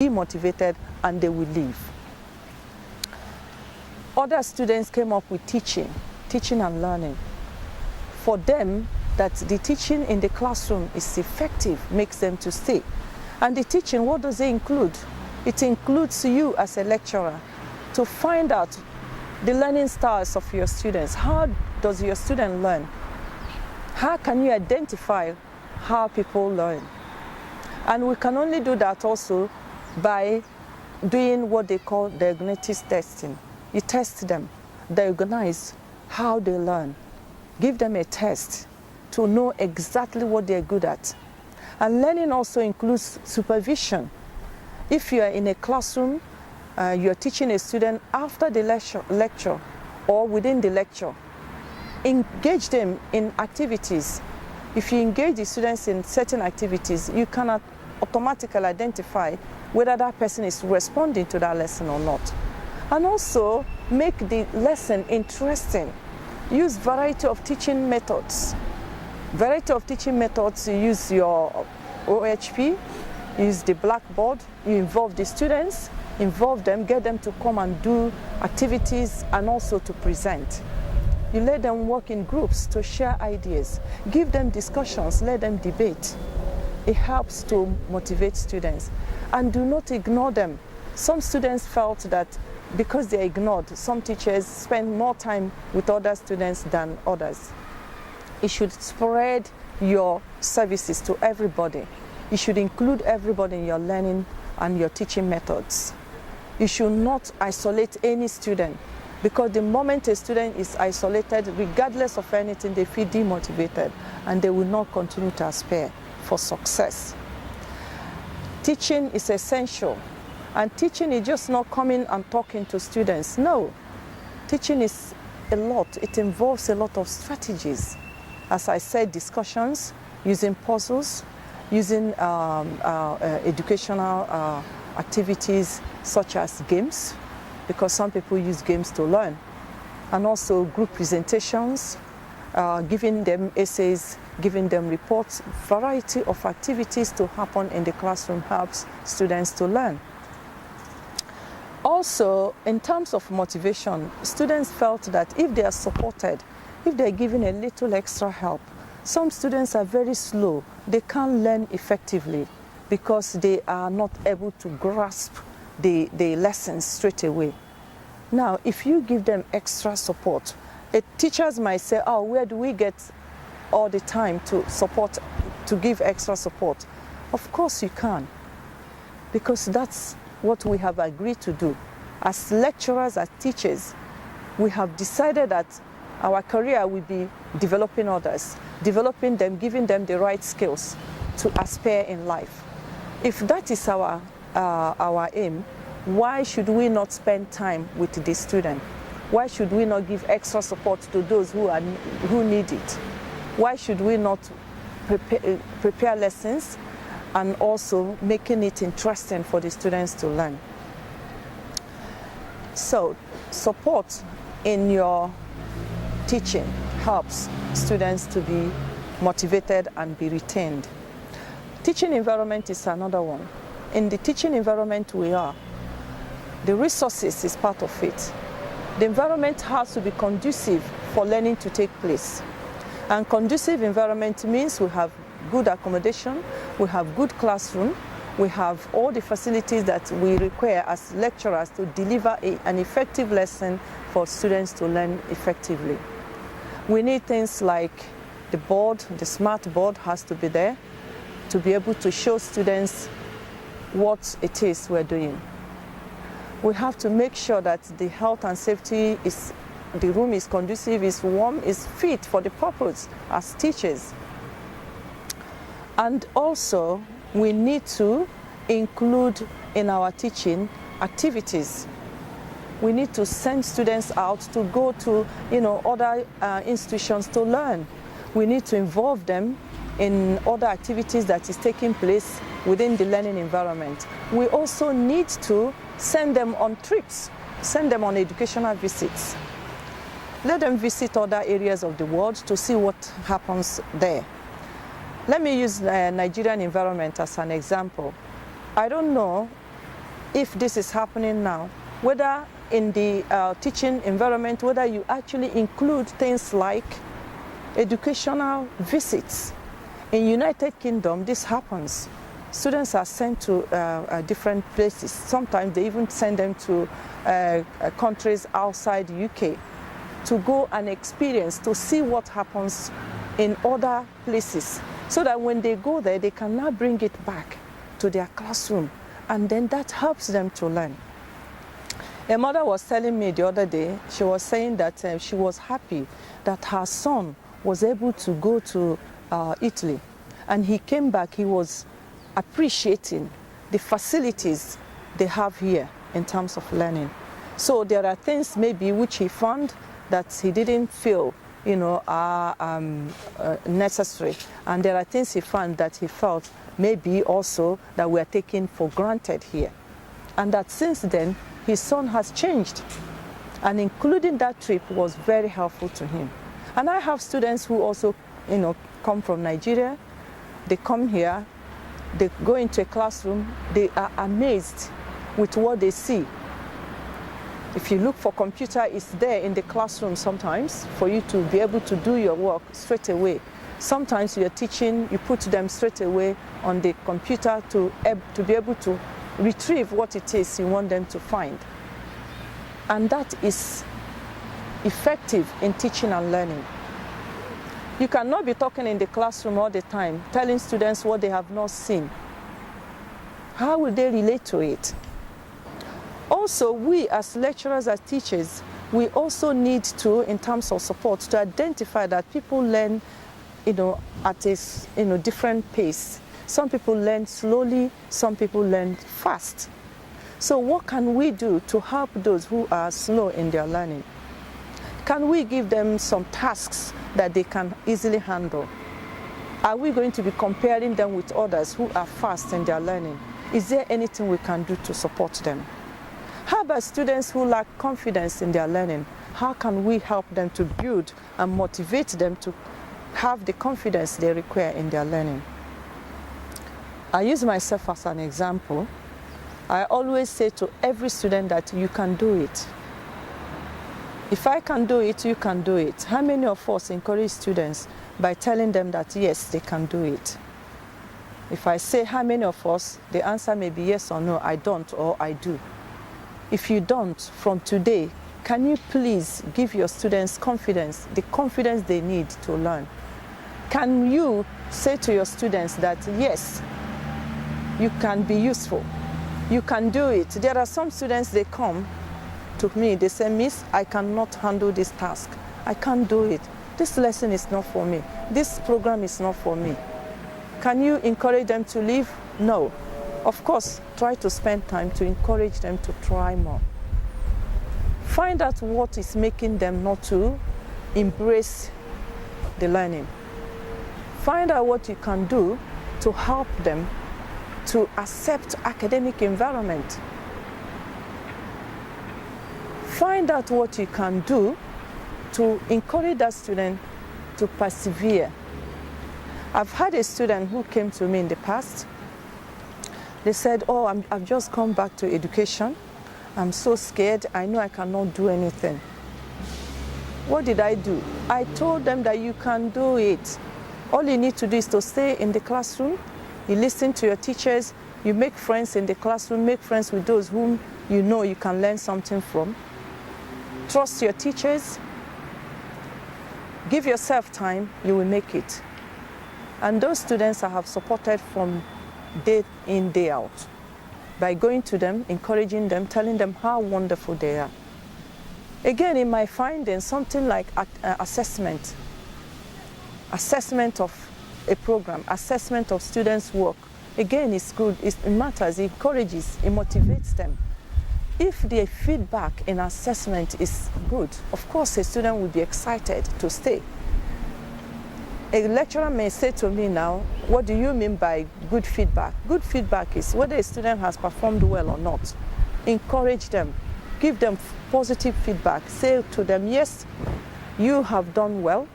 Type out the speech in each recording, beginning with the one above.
demotivated and they will leave. Other students came up with teaching and learning. For them, that the teaching in the classroom is effective, makes them to stay. And the teaching, what does it include? It includes you as a lecturer to find out the learning styles of your students. How does your student learn? How can you identify how people learn? And we can only do that also by doing what they call diagnostic testing. You test them, diagnose how they learn, give them a test to know exactly what they're good at. And learning also includes supervision. If you are in a classroom, you're teaching a student after the lecture or within the lecture, engage them in activities. If you engage the students in certain activities, you cannot automatically identify whether that person is responding to that lesson or not. And also make the lesson interesting. Use variety of teaching methods. Variety of teaching methods, you use your OHP, use the blackboard, you involve the students, involve them, get them to come and do activities and also to present. You let them work in groups to share ideas. Give them discussions, let them debate. It helps to motivate students. And do not ignore them. Some students felt that because they are ignored, some teachers spend more time with other students than others. You should spread your services to everybody. You should include everybody in your learning and your teaching methods. You should not isolate any student, because the moment a student is isolated, regardless of anything, they feel demotivated and they will not continue to aspire for success. Teaching is essential. And teaching is just not coming and talking to students. No, teaching is a lot. It involves a lot of strategies. As I said, discussions, using puzzles, using educational activities such as games, because some people use games to learn, and also group presentations, giving them essays, giving them reports. Variety of activities to happen in the classroom helps students to learn. Also, in terms of motivation, students felt that if they are supported, if they are given a little extra help, some students are very slow. They can't learn effectively because they are not able to grasp the lessons straight away. Now, if you give them extra support, teachers might say, oh, where do we get all the time to support, to give extra support? Of course you can, because that's what we have agreed to do. As lecturers, as teachers, we have decided that our career will be developing others, developing them, giving them the right skills to aspire in life. If that is our aim, why should we not spend time with the student? Why should we not give extra support to those who need it? Why should we not prepare lessons and also making it interesting for the students to learn? So, support in your teaching helps students to be motivated and be retained. Teaching environment is another one. In the teaching environment we are, the resources is part of it. The environment has to be conducive for learning to take place. And conducive environment means we have good accommodation, we have good classroom, we have all the facilities that we require as lecturers to deliver an effective lesson for students to learn effectively. We need things like the board, the smart board has to be there to be able to show students what it is we're doing. We have to make sure that the health and safety the room is conducive, is warm, is fit for the purpose as teachers. And also, we need to include in our teaching activities. We need to send students out to go to, other institutions to learn. We need to involve them in other activities that is taking place within the learning environment. We also need to send them on trips, send them on educational visits. Let them visit other areas of the world to see what happens there. Let me use the Nigerian environment as an example. I don't know if this is happening now, whether in the teaching environment, whether you actually include things like educational visits. In United Kingdom, this happens. Students are sent to different places. Sometimes they even send them to countries outside the UK to go and experience, to see what happens in other places, so that when they go there, they can now bring it back to their classroom, and then that helps them to learn. A mother was telling me the other day, she was saying that she was happy that her son was able to go to Italy, and he came back, he was appreciating the facilities they have here in terms of learning. So there are things maybe which he found that he didn't feel, you know, are necessary, and there are things he found that he felt maybe also that we are taking for granted here, and that since then his son has changed, and including that trip was very helpful to him. And I have students who also, you know, come from Nigeria. They come here, they go into a classroom, they are amazed with what they see. If you look for computer, it's there in the classroom sometimes for you to be able to do your work straight away. Sometimes you're teaching, you put them straight away on the computer to be able to retrieve what it is you want them to find. And that is effective in teaching and learning. You cannot be talking in the classroom all the time, telling students what they have not seen. How will they relate to it? Also, we as lecturers, as teachers, we also need to, in terms of support, to identify that people learn, you know, at a, you know, different pace. Some people learn slowly, some people learn fast. So what can we do to help those who are slow in their learning? Can we give them some tasks that they can easily handle? Are we going to be comparing them with others who are fast in their learning? Is there anything we can do to support them? How about students who lack confidence in their learning? How can we help them to build and motivate them to have the confidence they require in their learning? I use myself as an example. I always say to every student that you can do it. If I can do it, you can do it. How many of us encourage students by telling them that yes, they can do it? If I say how many of us, the answer may be yes or no, I don't or I do. If you don't, from today, can you please give your students confidence, the confidence they need to learn? Can you say to your students that yes, you can be useful, you can do it? There are some students, they come to me, they say, Miss, I cannot handle this task. I can't do it. This lesson is not for me. This program is not for me. Can you encourage them to leave? No. Of course, try to spend time to encourage them to try more. Find out what is making them not to embrace the learning. Find out what you can do to help them to accept academic environment. Find out what you can do to encourage that student to persevere. I've had a student who came to me in the past. They said, oh, I've just come back to education. I'm so scared. I know I cannot do anything. What did I do? I told them that you can do it. All you need to do is to stay in the classroom. You listen to your teachers. You make friends in the classroom. Make friends with those whom you know you can learn something from. Trust your teachers. Give yourself time, you will make it. And those students I have supported from day in, day out, by going to them, encouraging them, telling them how wonderful they are. Again, in my findings, something like assessment of a program, assessment of students' work, again, it's good, it matters, it encourages, it motivates them. If the feedback in assessment is good, of course a student will be excited to stay. A lecturer may say to me now, what do you mean by good feedback? Good feedback is whether a student has performed well or not. Encourage them, give them positive feedback. Say to them, yes, you have done well,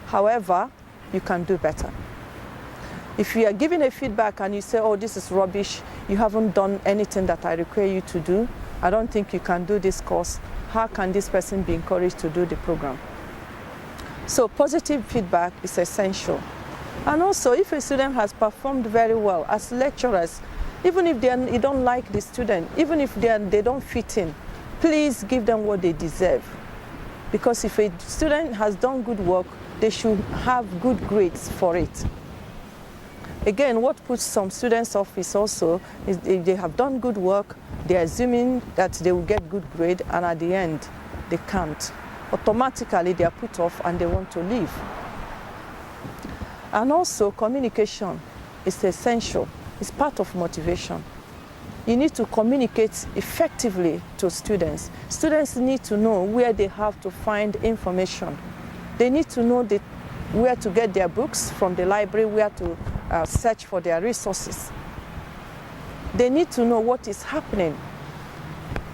however, you can do better. If you are giving a feedback and you say, oh, this is rubbish, you haven't done anything that I require you to do, I don't think you can do this course, how can this person be encouraged to do the program? So positive feedback is essential. And also, if a student has performed very well, as lecturers, even if you don't like the student, even if they don't fit in, please give them what they deserve. Because if a student has done good work, they should have good grades for it. Again, what puts some students off is also, if they have done good work, they're assuming that they will get good grade, and at the end, they can't. Automatically, they are put off and they want to leave. And also, communication is essential. It's part of motivation. You need to communicate effectively to students. Students need to know where they have to find information. They need to know where to get their books from the library, where to search for their resources. They need to know what is happening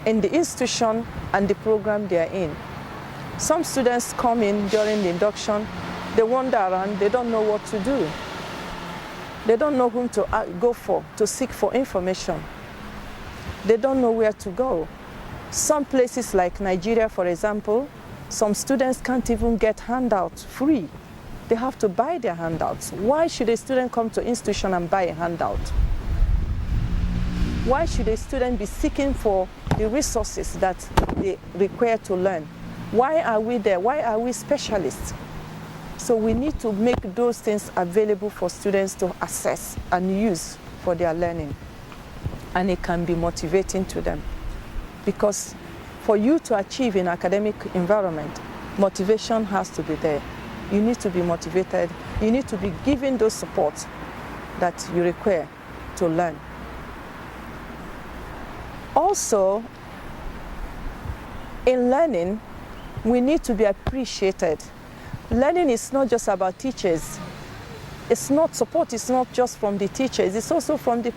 in the institution and the program they are in. Some students come in during the induction, they wander around, they don't know what to do. They don't know whom to go for, to seek for information. They don't know where to go. Some places like Nigeria, for example, some students can't even get handouts free. They have to buy their handouts. Why should a student come to institution and buy a handout? Why should a student be seeking for the resources that they require to learn? Why are we there? Why are we specialists? So we need to make those things available for students to access and use for their learning. And it can be motivating to them. Because for you to achieve in academic environment, motivation has to be there. You need to be motivated. You need to be given those supports that you require to learn. Also, in learning, we need to be appreciated. Learning is not just about teachers. Support is not just from the teachers, it's also from the